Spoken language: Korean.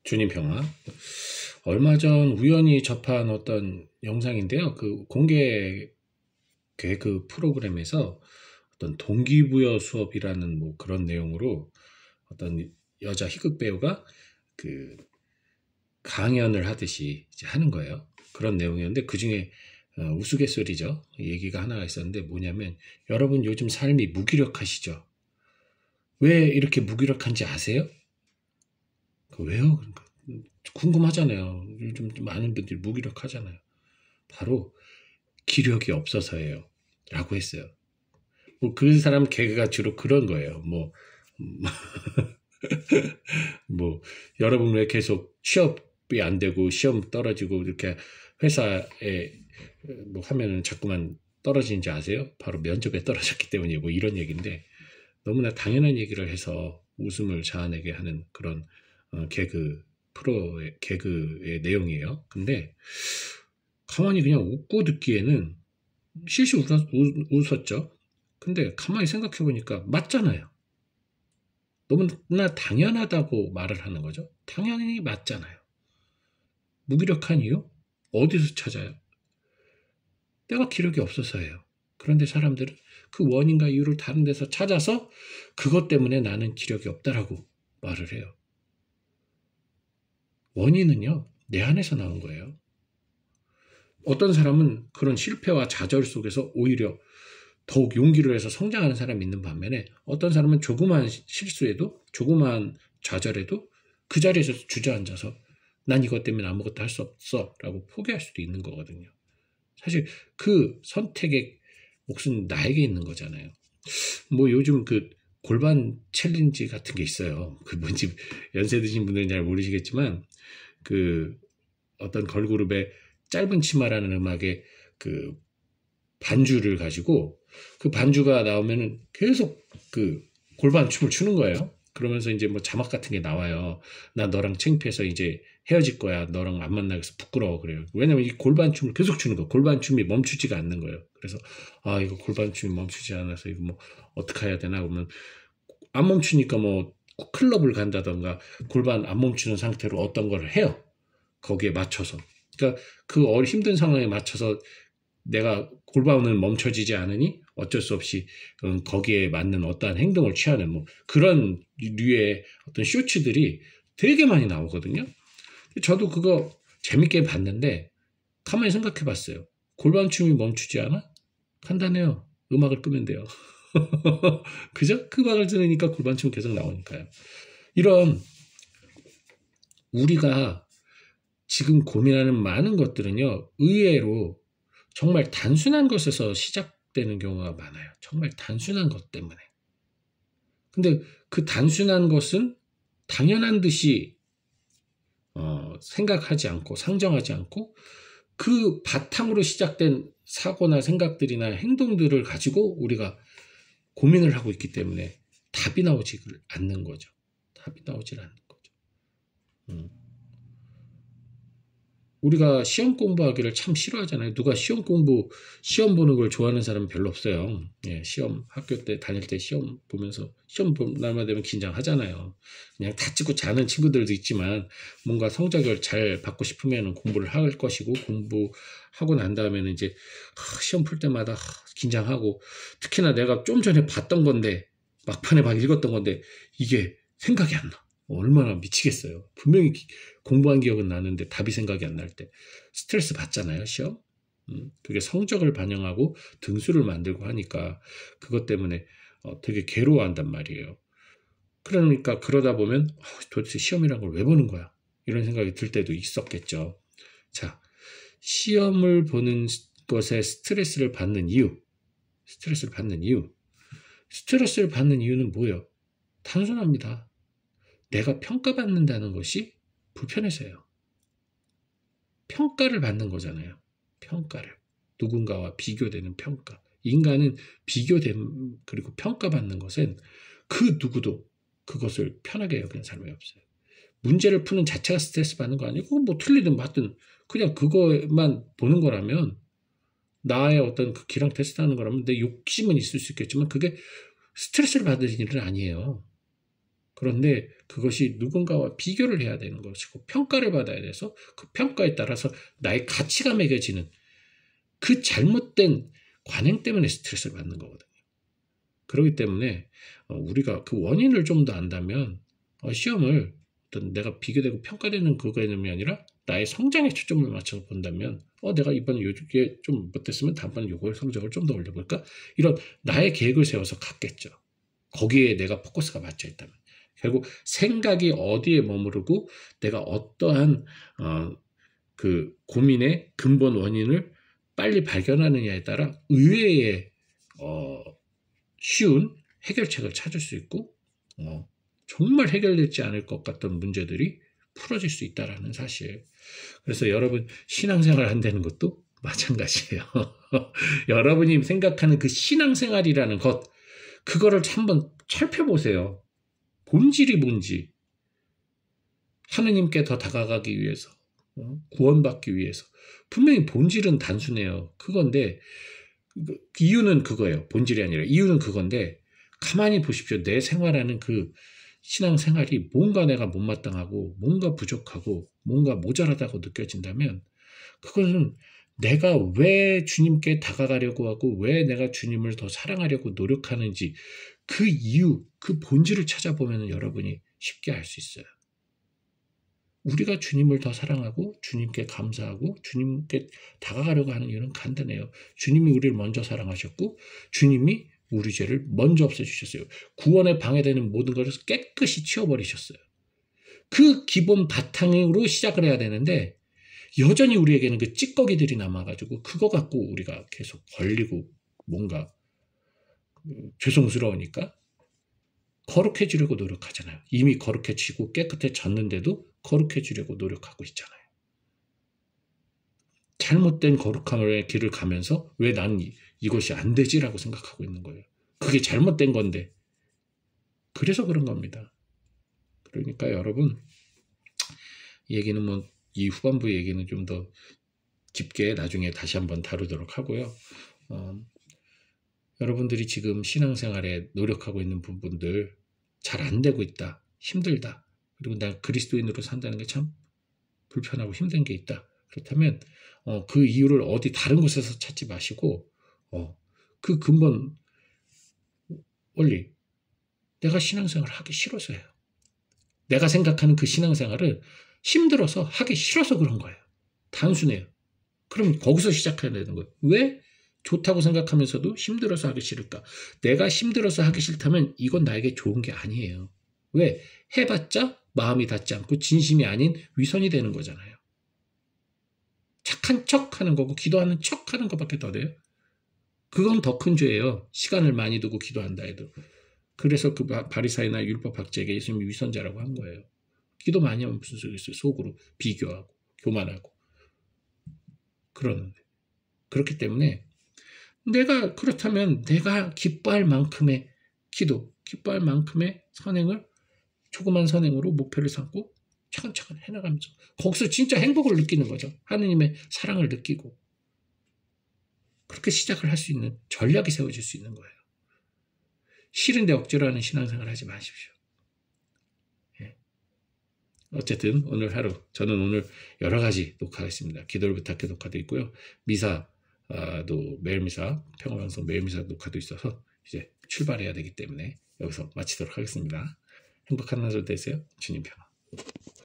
주님 평화. 얼마 전 우연히 접한 어떤 영상인데요. 그 공개 개그 프로그램에서 어떤 동기부여 수업이라는 뭐 그런 내용으로 어떤 여자 희극 배우가 그 강연을 하듯이 이제 하는 거예요. 그런 내용이었는데 그 중에 우스갯소리죠. 얘기가 하나가 있었는데 뭐냐면, 여러분 요즘 삶이 무기력하시죠? 왜 이렇게 무기력한지 아세요? 왜요? 그러니까 궁금하잖아요. 요즘 많은 분들이 무기력하잖아요. 바로 기력이 없어서예요. 라고 했어요. 뭐 그 사람 개그가 주로 그런 거예요. 뭐 여러분 왜 계속 취업이 안 되고 시험 떨어지고 이렇게 회사에 뭐 하면은 자꾸만 떨어지는지 아세요? 바로 면접에 떨어졌기 때문이에요. 뭐 이런 얘기인데, 너무나 당연한 얘기를 해서 웃음을 자아내게 하는 그런 개그의 내용이에요. 근데 가만히 그냥 웃고 듣기에는 실실 웃었죠. 근데 가만히 생각해 보니까 맞잖아요. 너무나 당연하다고 말을 하는 거죠. 당연히 맞잖아요. 무기력한 이유? 어디서 찾아요? 내가 기력이 없어서예요. 그런데 사람들은 그 원인과 이유를 다른 데서 찾아서 그것 때문에 나는 기력이 없다라고 말을 해요. 원인은요, 내 안에서 나온 거예요. 어떤 사람은 그런 실패와 좌절 속에서 오히려 더욱 용기를 해서 성장하는 사람이 있는 반면에, 어떤 사람은 조그마한 실수에도, 조그마한 좌절에도 그 자리에서 주저앉아서 난 이것 때문에 아무것도 할 수 없어 라고 포기할 수도 있는 거거든요. 사실 그 선택의 몫은 나에게 있는 거잖아요. 뭐 요즘 그 골반 챌린지 같은 게 있어요. 그 뭔지 연세 드신 분들은 잘 모르시겠지만, 그 어떤 걸그룹의 짧은 치마라는 음악의 그 반주를 가지고, 그 반주가 나오면은 계속 그 골반 춤을 추는 거예요. 그러면서 이제 뭐 자막 같은 게 나와요. 나 너랑 창피해서 이제 헤어질 거야. 너랑 안 만나겠어. 부끄러워. 그래요. 왜냐면 이 골반 춤을 계속 추는 거. 골반 춤이 멈추지가 않는 거예요. 그래서 이거 골반 춤이 멈추지 않아서 이거 뭐 어떻게 해야 되나. 그러면 안 멈추니까 뭐 클럽을 간다던가 골반 안 멈추는 상태로 어떤 걸 해요. 거기에 맞춰서. 그러니까 그 힘든 상황에 맞춰서 내가 골반은 멈춰지지 않으니 어쩔 수 없이 거기에 맞는 어떠한 행동을 취하는 뭐 그런 류의 어떤 쇼츠들이 되게 많이 나오거든요. 저도 그거 재밌게 봤는데 가만히 생각해 봤어요. 골반춤이 멈추지 않아? 간단해요. 음악을 끄면 돼요. 그죠? 그 음악을 들으니까 골반춤이 계속 나오니까요. 이런 우리가 지금 고민하는 많은 것들은요, 의외로 정말 단순한 것에서 시작되는 경우가 많아요. 정말 단순한 것 때문에. 근데 그 단순한 것은 당연한 듯이 생각하지 않고 상정하지 않고, 그 바탕으로 시작된 사고나 생각들이나 행동들을 가지고 우리가 고민을 하고 있기 때문에 답이 나오지 않는 거죠. 답이 나오질 않는 거죠. 우리가 시험 공부하기를 참 싫어하잖아요. 누가 시험 보는 걸 좋아하는 사람은 별로 없어요. 예, 시험, 학교 때 다닐 때 시험 보면서, 시험 날만 되면 긴장하잖아요. 그냥 다 찍고 자는 친구들도 있지만, 뭔가 성적을 잘 받고 싶으면 공부를 할 것이고, 공부하고 난 다음에는 이제 시험 풀 때마다 긴장하고, 특히나 내가 좀 전에 봤던 건데, 막판에 막 읽었던 건데, 이게 생각이 안 나. 얼마나 미치겠어요. 분명히 공부한 기억은 나는데 답이 생각이 안 날 때 스트레스 받잖아요, 시험. 그게 성적을 반영하고 등수를 만들고 하니까 그것 때문에 되게 괴로워한단 말이에요. 그러니까 그러다 보면 도대체 시험이란 걸 왜 보는 거야? 이런 생각이 들 때도 있었겠죠. 자, 시험을 보는 것에 스트레스를 받는 이유. 스트레스를 받는 이유는 뭐예요? 단순합니다. 내가 평가받는다는 것이 불편해서요. 평가를 받는 거잖아요. 평가를. 누군가와 비교되는 평가. 인간은 그리고 평가받는 것은 그 누구도 그것을 편하게 여기는 사람이 없어요. 문제를 푸는 자체가 스트레스 받는 거 아니고, 뭐 틀리든 맞든 그냥 그거만 보는 거라면, 나의 어떤 그 기량 테스트 하는 거라면 내 욕심은 있을 수 있겠지만 그게 스트레스를 받을 일은 아니에요. 그런데 그것이 누군가와 비교를 해야 되는 것이고 평가를 받아야 돼서 그 평가에 따라서 나의 가치가 매겨지는 그 잘못된 관행 때문에 스트레스를 받는 거거든요. 그렇기 때문에 우리가 그 원인을 좀 더 안다면 시험을 어떤 내가 비교되고 평가되는 그 개념이 아니라 나의 성장에 초점을 맞춰서 본다면 내가 이번에 이게 좀 못됐으면 다음번에 요거의 성적을 좀 더 올려볼까? 이런 나의 계획을 세워서 갔겠죠. 거기에 내가 포커스가 맞춰 있다면. 결국 생각이 어디에 머무르고 내가 어떠한 그 고민의 근본 원인을 빨리 발견하느냐에 따라 의외의 쉬운 해결책을 찾을 수 있고 정말 해결되지 않을 것 같던 문제들이 풀어질 수 있다는 사실. 그래서 여러분 신앙생활 한다는 것도 마찬가지예요. 여러분이 생각하는 그 신앙생활이라는 것, 그거를 한번 살펴보세요. 본질이 뭔지. 하느님께 더 다가가기 위해서, 구원받기 위해서. 분명히 본질은 단순해요. 그건데 이유는 그거예요. 본질이 아니라 이유는 그건데 가만히 보십시오. 내 생활하는 그 신앙생활이 뭔가 내가 못마땅하고 뭔가 부족하고 뭔가 모자라다고 느껴진다면 그것은 내가 왜 주님께 다가가려고 하고 왜 내가 주님을 더 사랑하려고 노력하는지 그 이유, 그 본질을 찾아보면 여러분이 쉽게 알 수 있어요. 우리가 주님을 더 사랑하고 주님께 감사하고 주님께 다가가려고 하는 이유는 간단해요. 주님이 우리를 먼저 사랑하셨고 주님이 우리 죄를 먼저 없애주셨어요. 구원에 방해되는 모든 것을 깨끗이 치워버리셨어요. 그 기본 바탕으로 시작을 해야 되는데 여전히 우리에게는 그 찌꺼기들이 남아가지고 그거 갖고 우리가 계속 걸리고 뭔가 죄송스러우니까 거룩해지려고 노력하잖아요. 이미 거룩해지고 깨끗해졌는데도 거룩해지려고 노력하고 있잖아요. 잘못된 거룩함의 길을 가면서 왜 난 이것이 안 되지라고 생각하고 있는 거예요. 그게 잘못된 건데. 그래서 그런 겁니다. 그러니까 여러분 이 얘기는 이 후반부 얘기는 좀 더 깊게 나중에 다시 한번 다루도록 하고요. 여러분들이 지금 신앙생활에 노력하고 있는 부분들 잘 안 되고 있다. 힘들다. 그리고 나 그리스도인으로 산다는 게 참 불편하고 힘든 게 있다. 그렇다면 그 이유를 어디 다른 곳에서 찾지 마시고 그 근본 원리 내가 신앙생활을 하기 싫어서예요. 내가 생각하는 그 신앙생활을 힘들어서 하기 싫어서 그런 거예요. 단순해요. 그럼 거기서 시작해야 되는 거예요. 왜 좋다고 생각하면서도 힘들어서 하기 싫을까? 내가 힘들어서 하기 싫다면 이건 나에게 좋은 게 아니에요. 왜? 해봤자 마음이 닿지 않고 진심이 아닌 위선이 되는 거잖아요. 착한 척 하는 거고 기도하는 척 하는 것밖에 더 돼요. 그건 더 큰 죄예요. 시간을 많이 두고 기도한다 해도. 그래서 그 바리사이나 율법학자에게 예수님이 위선자라고 한 거예요. 기도 많이 하면 무슨 소리 있어요. 속으로 비교하고 교만하고. 그러는데. 그렇기 때문에 내가 그렇다면 내가 기뻐할 만큼의 기도, 기뻐할 만큼의 선행을 조그만 선행으로 목표를 삼고 차근차근 해나가면서 거기서 진짜 행복을 느끼는 거죠. 하느님의 사랑을 느끼고 그렇게 시작을 할 수 있는 전략이 세워질 수 있는 거예요. 싫은데 억지로 하는 신앙생활 하지 마십시오. 예. 어쨌든 오늘 하루 저는 오늘 여러 가지 녹화가 있습니다. 기도를 부탁해 녹화도 있고요. 미사도 매일 미사, 평화방송 매일 미사 녹화도 있어서 이제 출발해야 되기 때문에 여기서 마치도록 하겠습니다. 행복한 하루 되세요. 주님 평화.